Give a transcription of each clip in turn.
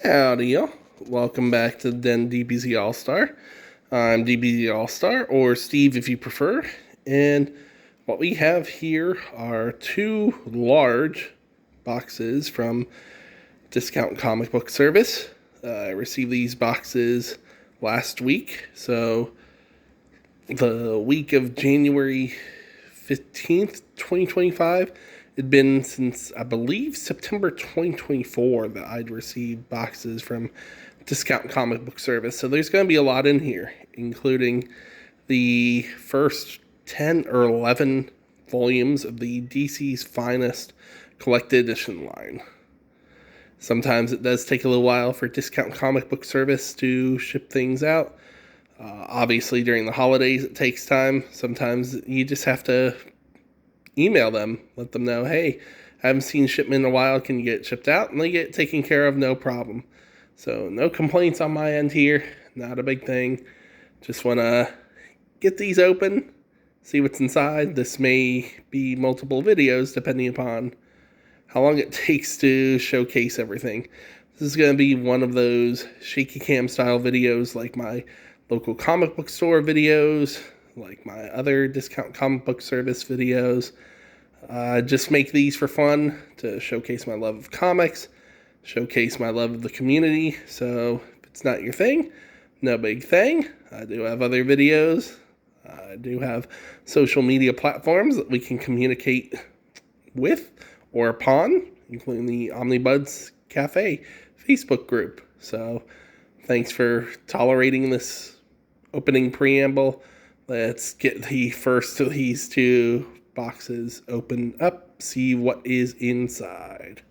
Howdy, y'all. Welcome back to Den DBZALLSTAR. I'm DBZALLSTAR, or Steve if you prefer. And what we have here are two large boxes from Discount Comic Book Service. I received these boxes last week, so the week of January 15th, 2025. It'd been since, I believe, September 2024 that I'd received boxes from Discount Comic Book Service. So there's going to be a lot in here, including the first 10 or 11 volumes of the DC's Finest Collected Edition line. Sometimes it does take a little while for Discount Comic Book Service to ship things out. Obviously, during the holidays, it takes time. Sometimes you just have to email them, let them know, hey, I haven't seen Shipment in a while, can you get it shipped out? And they get it taken care of, no problem. So no complaints on my end here, not a big thing. Just want to get these open, see what's inside. This may be multiple videos depending upon how long it takes to showcase everything. This is going to be one of those shaky cam style videos like my local comic book store videos, like my other Discount Comic Book Service videos. Just make these for fun, to showcase my love of comics, showcase my love of the community. So if it's not your thing, no big thing. I do have other videos. I do have social media platforms that we can communicate with or upon, including the Omnibuds Cafe Facebook group. So thanks for tolerating this opening preamble. Let's get the first of these two boxes opened up, see what is inside.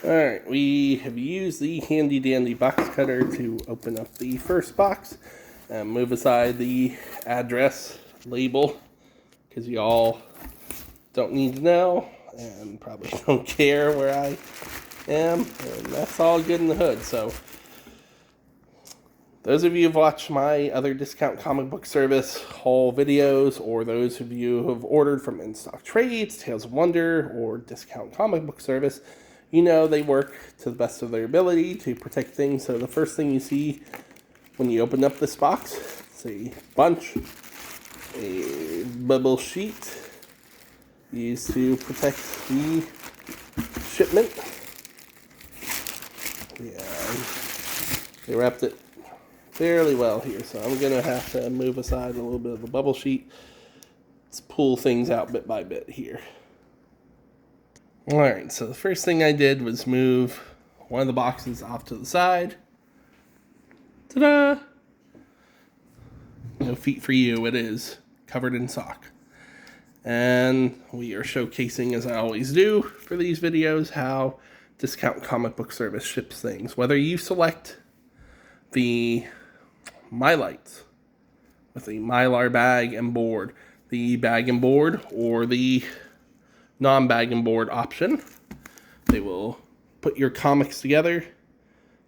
Alright, we have used the handy dandy box cutter to open up the first box and move aside the address label, because y'all don't need to know and probably don't care where I am, and that's all good in the hood. So those of you who've watched my other Discount Comic Book Service haul videos, or those of you who have ordered from In Stock Trades, Tales of Wonder, or Discount Comic Book Service, you know they work to the best of their ability to protect things. So the first thing you see when you open up this box is a bunch, a bubble sheet used to protect the shipment. Yeah, they wrapped it fairly well here, so I'm going to have to move aside a little bit of the bubble sheet. Let's pull things out bit by bit here. Alright, so the first thing I did was move one of the boxes off to the side. Ta-da! No feet for you, it is covered in sock. And we are showcasing, as I always do for these videos, how Discount Comic Book Service ships things. Whether you select the MyLights with the Mylar bag and board, the bag and board, or the non-bag and board option, they will put your comics together.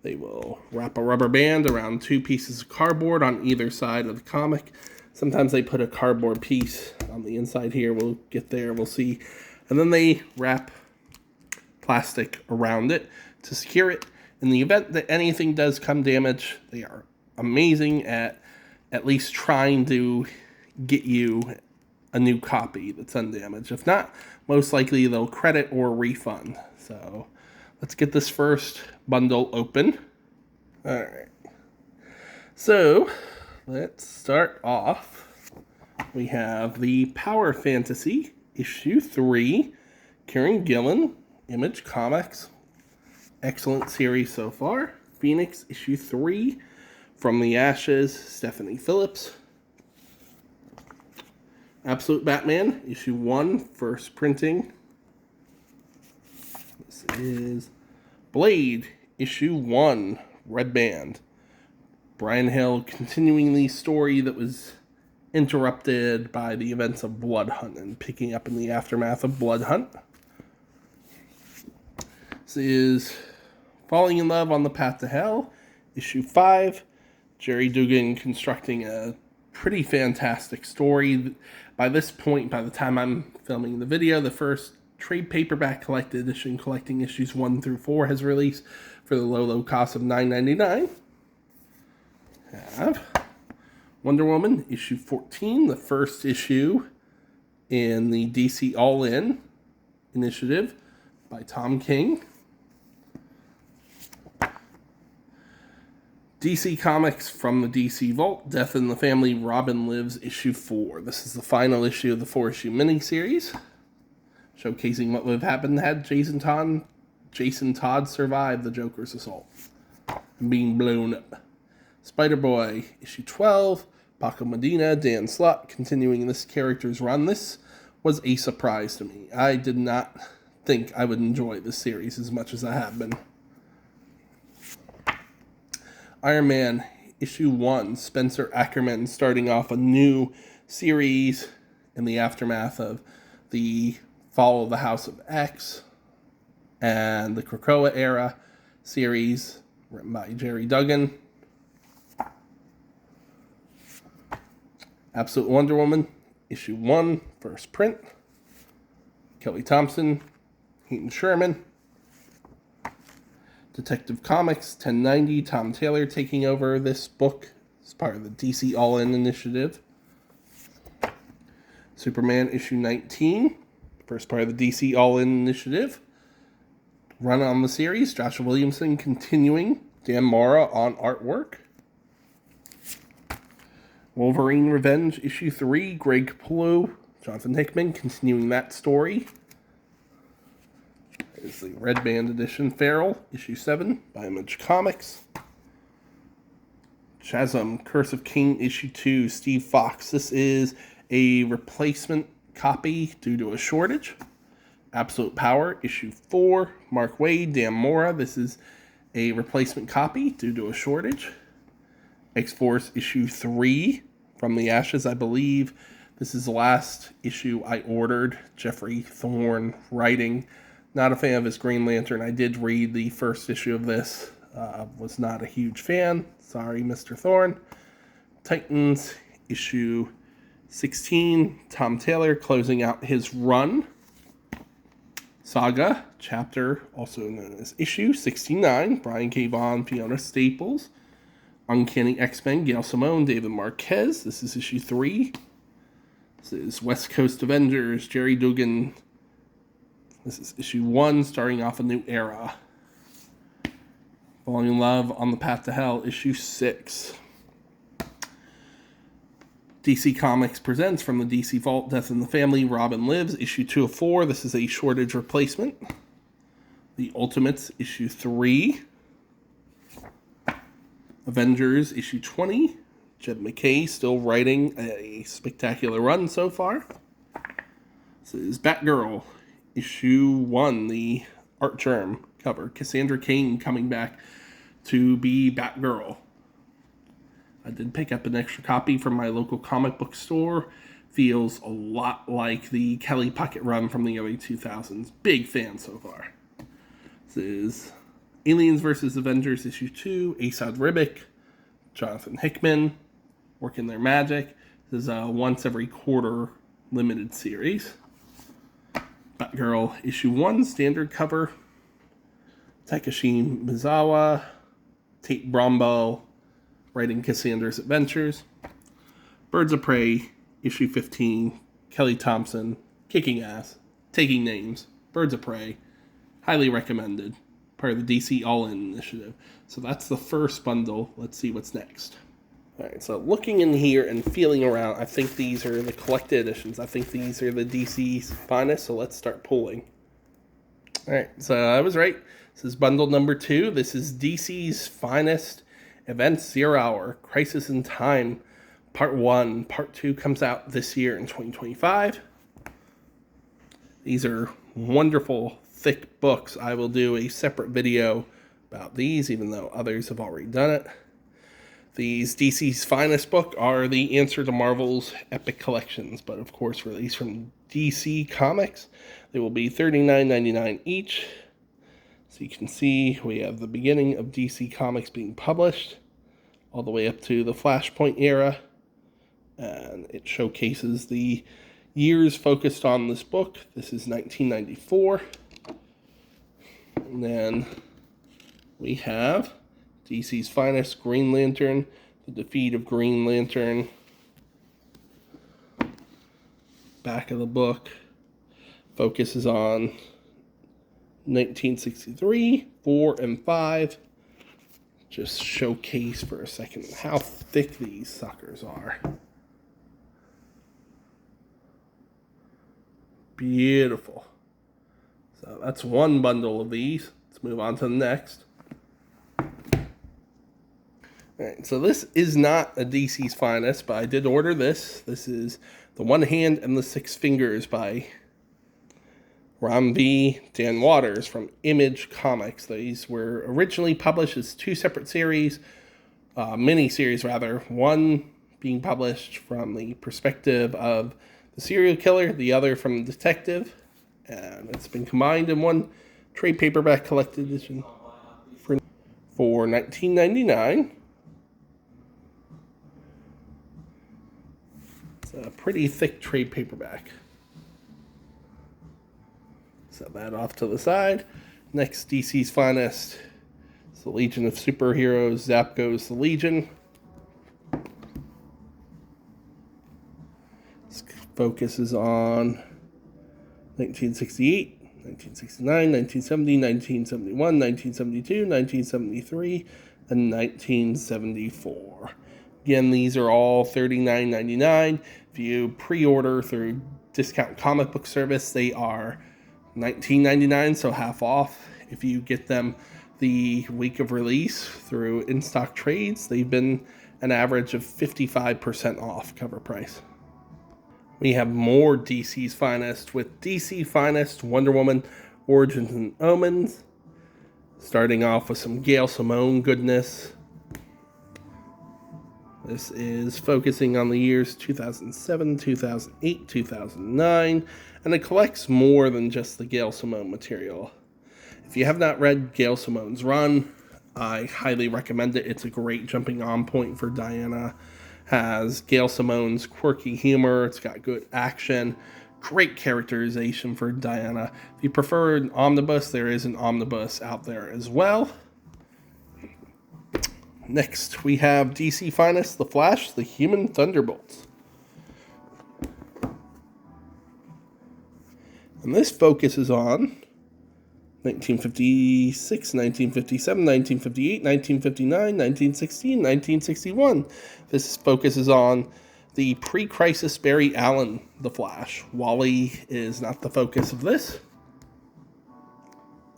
They will wrap a rubber band around two pieces of cardboard on either side of the comic. Sometimes they put a cardboard piece on the inside here. We'll get there, we'll see. And then they wrap plastic around it to secure it. In the event that anything does come damaged, they are amazing at least trying to get you a new copy that's undamaged. If not, most likely they'll credit or refund. So let's get this first bundle open. Alright. So let's start off. We have the Power Fantasy issue 3, Kieran Gillen, Image Comics. Excellent series so far. Phoenix issue 3, From the Ashes, Stephanie Phillips. Absolute Batman issue 1, first printing. This is Blade issue 1, Red Band. Brian Hill continuing the story that was interrupted by the events of Blood Hunt and picking up in the aftermath of Blood Hunt. This is Falling in Love on the Path to Hell, issue 5. Jerry Dugan constructing a pretty fantastic story. By this point, by the time I'm filming the video, the first trade paperback collected edition, collecting issues 1 through 4, has released for the low cost of $9.99. Have Wonder Woman, issue 14, the first issue in the DC All-In initiative by Tom King. DC Comics from the DC Vault, Death in the Family, Robin Lives, issue 4. This is the final issue of the 4-issue miniseries, showcasing what would have happened had Jason Todd survived the Joker's assault and being blown up. Spider-Boy, issue 12, Paco Medina, Dan Slott, continuing this character's run. This was a surprise to me. I did not think I would enjoy this series as much as I have been. Iron Man, issue 1, Spencer Ackerman starting off a new series in the aftermath of the fall of the House of X and the Krakoa era series written by Jerry Duggan. Absolute Wonder Woman, issue 1, first print. Kelly Thompson, Heaton Sherman. Detective Comics 1090, Tom Taylor taking over this book as part of the DC All-In initiative. Superman issue 19, first part of the DC All-In initiative. Run on the series, Joshua Williamson continuing, Dan Mora on artwork. Wolverine Revenge issue 3, Greg Capullo, Jonathan Hickman continuing that story. Is the Red Band edition. Feral, issue 7, by Image Comics. Shazam, Curse of King, issue 2, Steve Fox. This is a replacement copy due to a shortage. Absolute Power, issue 4, Mark Waid, Dan Mora. This is a replacement copy due to a shortage. X-Force, issue 3, From the Ashes, I believe. This is the last issue I ordered. Jeffrey Thorne writing. Not a fan of his Green Lantern. I did read the first issue of this. Was not a huge fan. Sorry, Mr. Thorne. Titans, issue 16. Tom Taylor closing out his run. Saga, chapter, also known as issue 69. Brian K. Vaughan, Fiona Staples. Uncanny X-Men, Gail Simone, David Marquez. This is issue 3. This is West Coast Avengers, Jerry Duggan. This is issue 1, starting off a new era. Falling in Love, On the Path to Hell, issue 6. DC Comics presents from the DC Vault, Death in the Family, Robin Lives, issue 2 of 4. This is a shortage replacement. The Ultimates, issue 3. Avengers, issue 20. Jed McKay still writing a spectacular run so far. This is Batgirl, issue 1, the Art Germ cover. Cassandra Cain coming back to be Batgirl. I did pick up an extra copy from my local comic book store. Feels a lot like the Kelly Puckett run from the early 2000s. Big fan so far. This is Aliens vs. Avengers issue 2. Asad Ribic, Jonathan Hickman working their magic. This is a once every quarter limited series. Batgirl issue 1, standard cover. Takashi Mizawa, Tate Brombo, writing Cassandra's Adventures. Birds of Prey, issue 15, Kelly Thompson, kicking ass, taking names. Birds of Prey, highly recommended, part of the DC All-In initiative. So that's the first bundle. Let's see what's next. Alright, so looking in here and feeling around, I think these are the collected editions. I think these are the DC's finest, so let's start pulling. Alright, so I was right. This is bundle number 2. This is DC's finest Events 0 Hour, Crisis in Time, Part 1. Part 2 comes out this year in 2025. These are wonderful, thick books. I will do a separate video about these, even though others have already done it. These DC's finest book are the answer to Marvel's epic collections, but of course released from DC Comics. They will be $39.99 each. So you can see we have the beginning of DC Comics being published, all the way up to the Flashpoint era, and it showcases the years focused on this book. This is 1994. And then we have DC's Finest, Green Lantern, The Defeat of Green Lantern. Back of the book focuses on 1963, 4, and 5. Just showcase for a second how thick these suckers are. Beautiful. So that's one bundle of these. Let's move on to the next. Alright, so this is not a DC's Finest, but I did order this. This is The One Hand and the Six Fingers by Ram V. Dan Waters from Image Comics. These were originally published as two separate series, mini-series rather. One being published from the perspective of the serial killer, the other from the detective. And it's been combined in one trade paperback collected edition for $19.99. It's a pretty thick trade paperback. Set that off to the side. Next, DC's Finest. It's the Legion of Superheroes. Zap Goes the Legion. This focuses on 1968, 1969, 1970, 1971, 1972, 1973, and 1974. Again, these are all $39.99. If you pre-order through Discount Comic Book Service, they are $19.99, so half off. If you get them the week of release through in-stock trades, they've been an average of 55% off cover price. We have more DC's Finest with DC Finest Wonder Woman Origins and Omens. Starting off with some Gail Simone goodness. This is focusing on the years 2007, 2008, 2009, and it collects more than just the Gail Simone material. If you have not read Gail Simone's run, I highly recommend it. It's a great jumping on point for Diana. Has Gail Simone's quirky humor, it's got good action, great characterization for Diana. If you prefer an omnibus, there is an omnibus out there as well. Next, we have DC Finest, The Flash, The Human Thunderbolts. And this focuses on 1956, 1957, 1958, 1959, 1960, 1961. This focuses on the pre-crisis Barry Allen, The Flash. Wally is not the focus of this.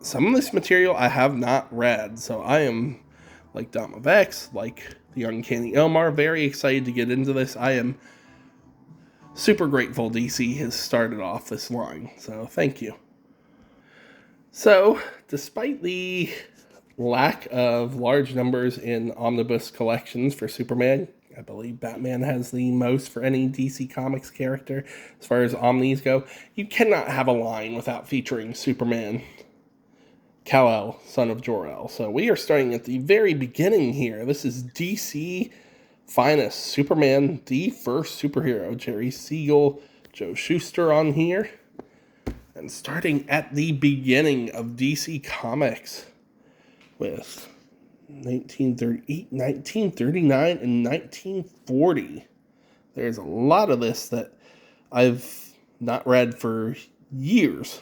Some of this material I have not read, so I am, like Dom of X, like the Uncanny Elmar, very excited to get into this. I am super grateful DC has started off this line, so thank you. So, despite the lack of large numbers in omnibus collections for Superman, I believe Batman has the most for any DC Comics character as far as omnis go, you cannot have a line without featuring Superman, Kal-El, son of Jor-El. So we are starting at the very beginning here. This is DC Finest, Superman, the first superhero. Jerry Siegel, Joe Shuster on here. And starting at the beginning of DC Comics with 1938, 1939, and 1940. There's a lot of this that I've not read for years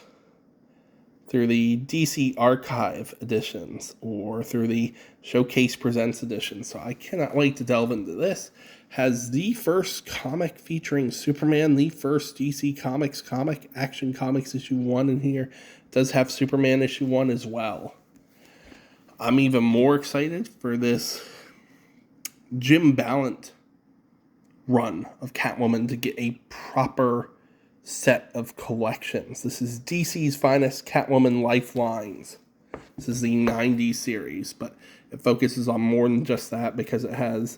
through the DC Archive editions or through the Showcase Presents edition. So I cannot wait to delve into this. Has the first comic featuring Superman, the first DC Comics comic, Action Comics issue 1 in here. Does have Superman issue 1 as well. I'm even more excited for this Jim Ballant run of Catwoman to get a proper set of collections. This is DC's Finest Catwoman Lifelines. This is the 90s series, but it focuses on more than just that because it has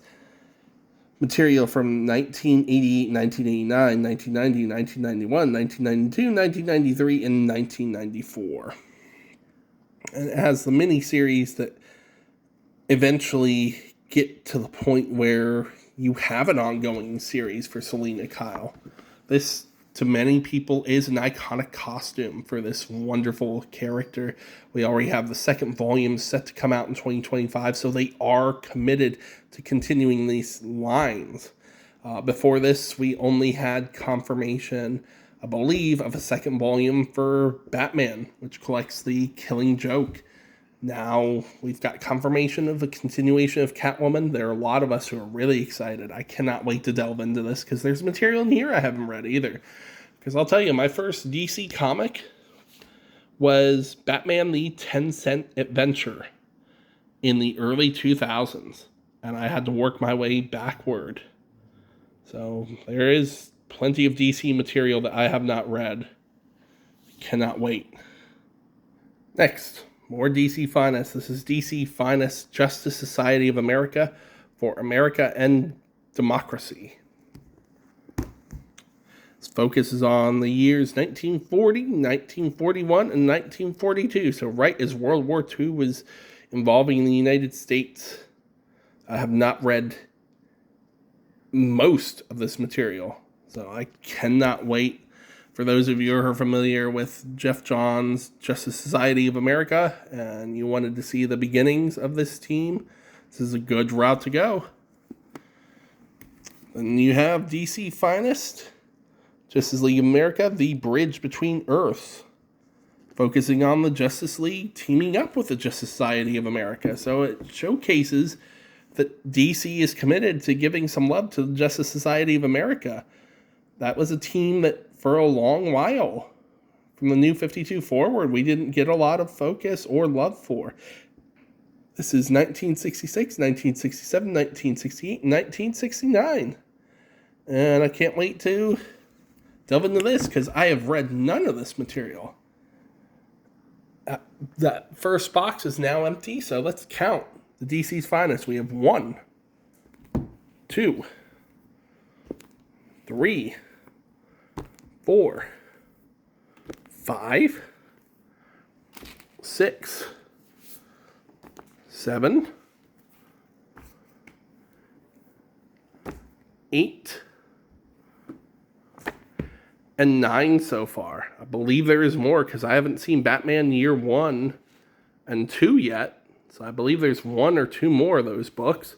material from 1988, 1989, 1990, 1991, 1992, 1993, and 1994. And it has the mini-series that eventually get to the point where you have an ongoing series for Selina Kyle. This to many people is an iconic costume for this wonderful character. We already have the second volume set to come out in 2025, so they are committed to continuing these lines. Before this, we only had confirmation, I believe, of a second volume for Batman, which collects the Killing Joke. Now we've got confirmation of a continuation of Catwoman. There are a lot of us who are really excited. I cannot wait to delve into this because there's material in here I haven't read either. Because I'll tell you, my first DC comic was Batman the 10-Cent Adventure in the early 2000s. And I had to work my way backward. So there is plenty of DC material that I have not read. Cannot wait. Next, more DC Finest. This is DC Finest Justice Society of America for America and Democracy. This focuses on the years 1940, 1941, and 1942. So right as World War II was involving the United States. I have not read most of this material, so I cannot wait. For those of you who are familiar with Jeff Johns' Justice Society of America, and you wanted to see the beginnings of this team, this is a good route to go. Then you have DC Finest, Justice League of America, The Bridge Between Earths, focusing on the Justice League teaming up with the Justice Society of America. So it showcases that DC is committed to giving some love to the Justice Society of America. That was a team that for a long while, from the New 52 forward, we didn't get a lot of focus or love for. This is 1966, 1967, 1968, and 1969. And I can't wait to delve into this because I have read none of this material. That first box is now empty, so let's count the DC's Finest. We have 1, 2, 3, 4, 5, 6, 7, 8, and 9 so far. I believe there is more because I haven't seen Batman Year 1 and 2 yet. So I believe there's 1 or 2 more of those books.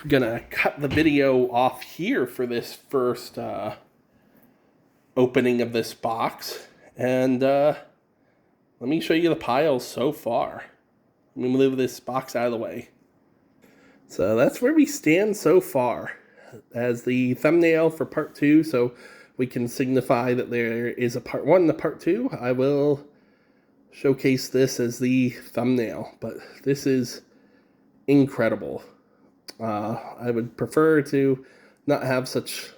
I'm going to cut the video off here for this first opening of this box. And let me show you the piles so far. Let me move this box out of the way. So that's where we stand so far as the thumbnail for part 2. So we can signify that there is a part 1 and a part 2. I will showcase this as the thumbnail, but this is incredible. I would prefer to not have such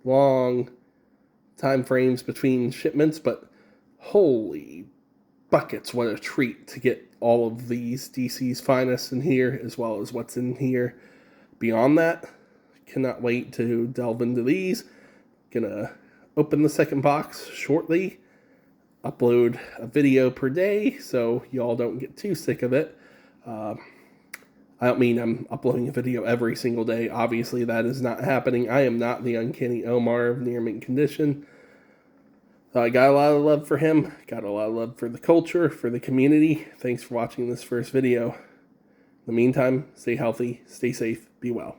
long time frames between shipments, but holy buckets, what a treat to get all of these DC's Finest in here, as well as what's in here beyond that. Cannot wait to delve into these. Gonna open the second box shortly, upload a video per day so y'all don't get too sick of it. I don't mean I'm uploading a video every single day. Obviously, that is not happening. I am not the Uncanny Omar of Near Mint Condition. I got a lot of love for him. Got a lot of love for the culture, for the community. Thanks for watching this first video. In the meantime, stay healthy, stay safe, be well.